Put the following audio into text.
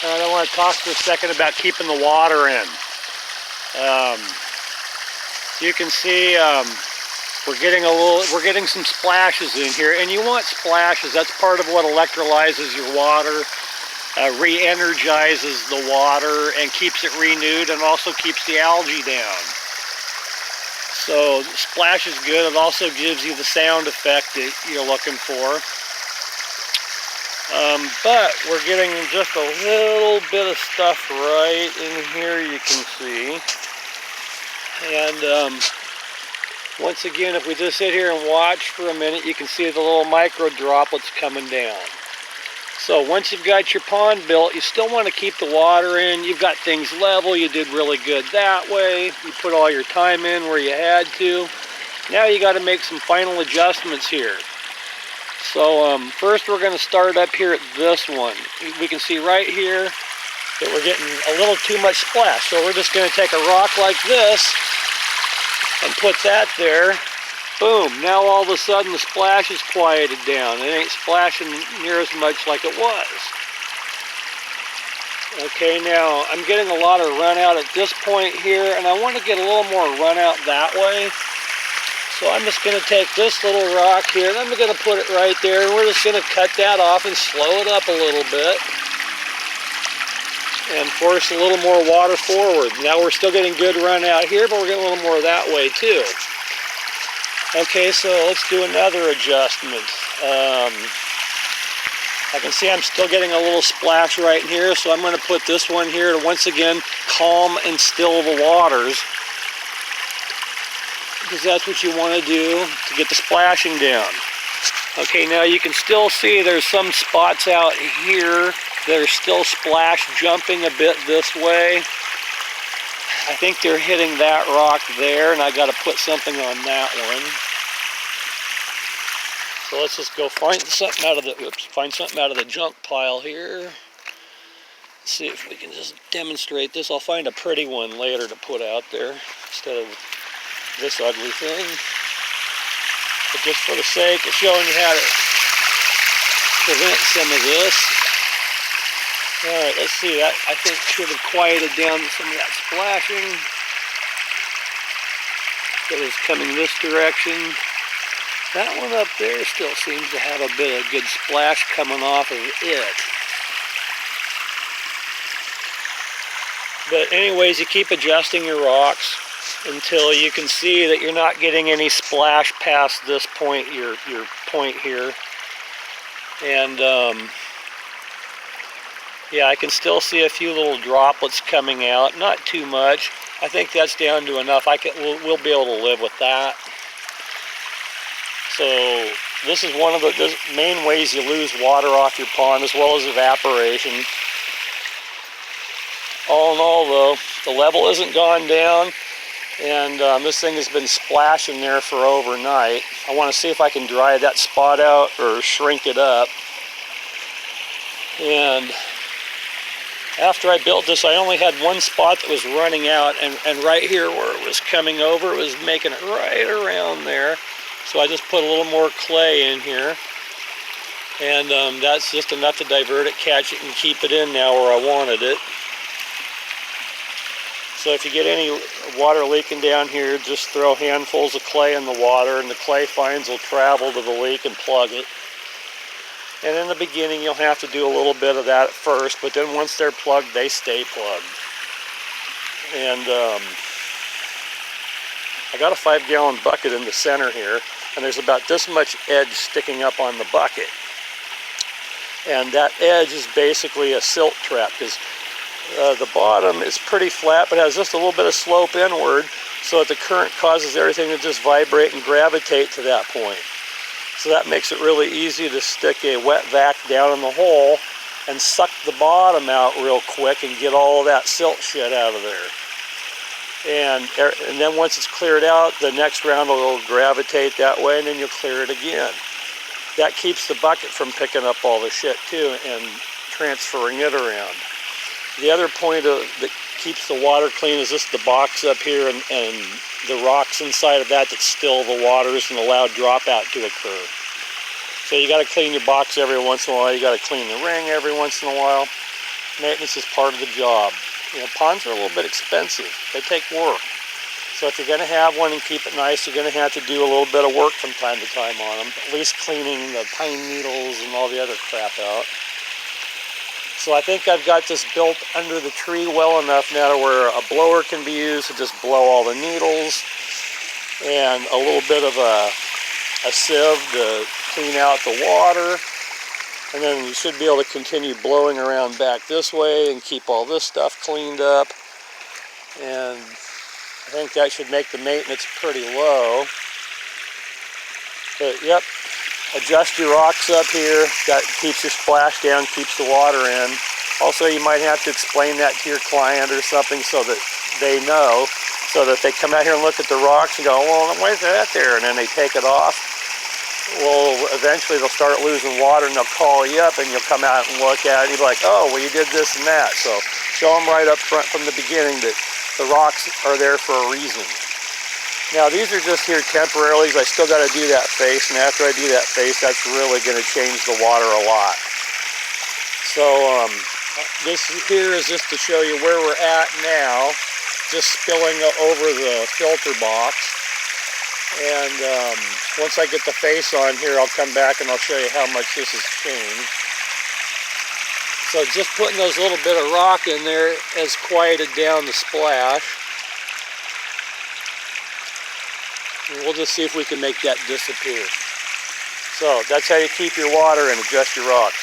Alright, I want to talk for a second about keeping the water in. You can see we're getting some splashes in here, and you want splashes. That's part of what electrolyzes your water, re-energizes the water, and keeps it renewed, and also keeps the algae down. So splash is good. It also gives you the sound effect that you're looking for. But we're getting just a little bit of stuff right in here, you can see. And once again, if we just sit here and watch for a minute, you can see the little micro droplets coming down. So once you've got your pond built, you still want to keep the water in. You've got things level. You did really good that way. You put all your time in where you had to. Now you got to make some final adjustments here. So first we're going to start up here at this one. We can see right here that we're getting a little too much splash. So we're just going to take a rock like this and put that there. Boom, now all of a sudden the splash is quieted down. It ain't splashing near as much like it was. Okay, now I'm getting a lot of run out at this point here, and I want to get a little more run out that way. So I'm just going to take this little rock here, and I'm going to put it right there, and we're just going to cut that off and slow it up a little bit. And force a little more water forward. Now we're still getting good run out here, but we're getting a little more that way too. Okay, so let's do another adjustment. I can see I'm still getting a little splash right in here, so I'm going to put this one here to once again calm and still the waters, because that's what you want to do to get the splashing down. Okay, now you can still see there's some spots out here that are still splash jumping a bit this way. I think they're hitting that rock there, and I got to put something on that one. So let's just go find something out of the junk pile here. Let's see if we can just demonstrate this. I'll find a pretty one later to put out there instead of this ugly thing. But just for the sake of showing you how to prevent some of this. Alright, let's see, that I think should have quieted down some of that splashing. That was coming this direction. That one up there still seems to have a bit of good splash coming off of it. But anyways, you keep adjusting your rocks until you can see that you're not getting any splash past this point, your point here. And yeah, I can still see a few little droplets coming out, not too much. I think that's down to enough. We'll be able to live with that. So this is one of the main ways you lose water off your pond, as well as evaporation. All in all though, the level isn't gone down, and this thing has been splashing there for overnight. I want to see if I can dry that spot out or shrink it up. And after I built this, I only had one spot that was running out, and right here where it was coming over, it was making it right around there. So I just put a little more clay in here, and that's just enough to divert it, catch it, and keep it in now where I wanted it. So if you get any water leaking down here, just throw handfuls of clay in the water, and the clay fines will travel to the leak and plug it. And in the beginning, you'll have to do a little bit of that at first, but then once they're plugged, they stay plugged. And I got a 5-gallon bucket in the center here, and there's about this much edge sticking up on the bucket. And that edge is basically a silt trap, because the bottom is pretty flat, but has just a little bit of slope inward, so that the current causes everything to just vibrate and gravitate to that point. So that makes it really easy to stick a wet vac down in the hole and suck the bottom out real quick and get all of that silt shit out of there. And then once it's cleared out, the next round will gravitate that way, and then you'll clear it again. That keeps the bucket from picking up all the shit too and transferring it around. The other point that keeps the water clean is just the box up here and the rocks inside of that still the waters and allow dropout to occur. So you got to clean your box every once in a while. You got to clean the ring every once in a while. Maintenance is part of the job. You know, ponds are a little bit expensive. They take work. So if you're going to have one and keep it nice, you're going to have to do a little bit of work from time to time on them. At least cleaning the pine needles and all the other crap out. So I think I've got this built under the tree well enough now to where a blower can be used to just blow all the needles, and a little bit of a sieve to clean out the water. And then you should be able to continue blowing around back this way and keep all this stuff cleaned up. And I think that should make the maintenance pretty low. But yep, adjust your rocks up here. That keeps your splash down, keeps the water in. Also, you might have to explain that to your client or something so that they know, so that they come out here and look at the rocks and go, well, why is that there? And then they take it off. Well, eventually they'll start losing water and they'll call you up and you'll come out and look at it and you'll be like, oh, well, you did this and that. So show them right up front from the beginning that the rocks are there for a reason. Now these are just here temporarily because I still got to do that face, and after I do that face, that's really going to change the water a lot. So this here is just to show you where we're at now, just spilling over the filter box. And once I get the face on here, I'll come back and I'll show you how much this has changed. So just putting those little bit of rock in there has quieted down the splash. And we'll just see if we can make that disappear. So that's how you keep your water and adjust your rocks.